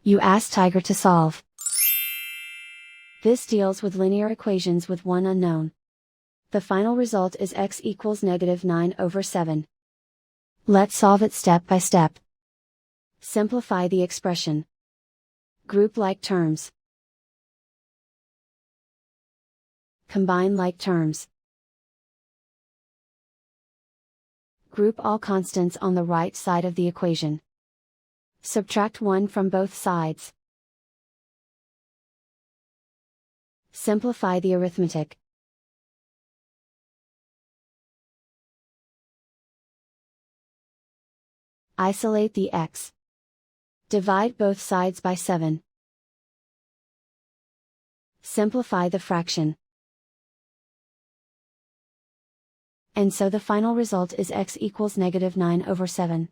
You ask Tiger to solve. This deals with linear equations with one unknown. The final result is x equals -9/7. Let's solve it step by step. Simplify the expression. Group like terms. Combine like terms. Group all constants on the right side of the equation. Subtract 1 from both sides. Simplify the arithmetic. Isolate the x. Divide both sides by 7. Simplify the fraction. And so the final result is x equals -9/7.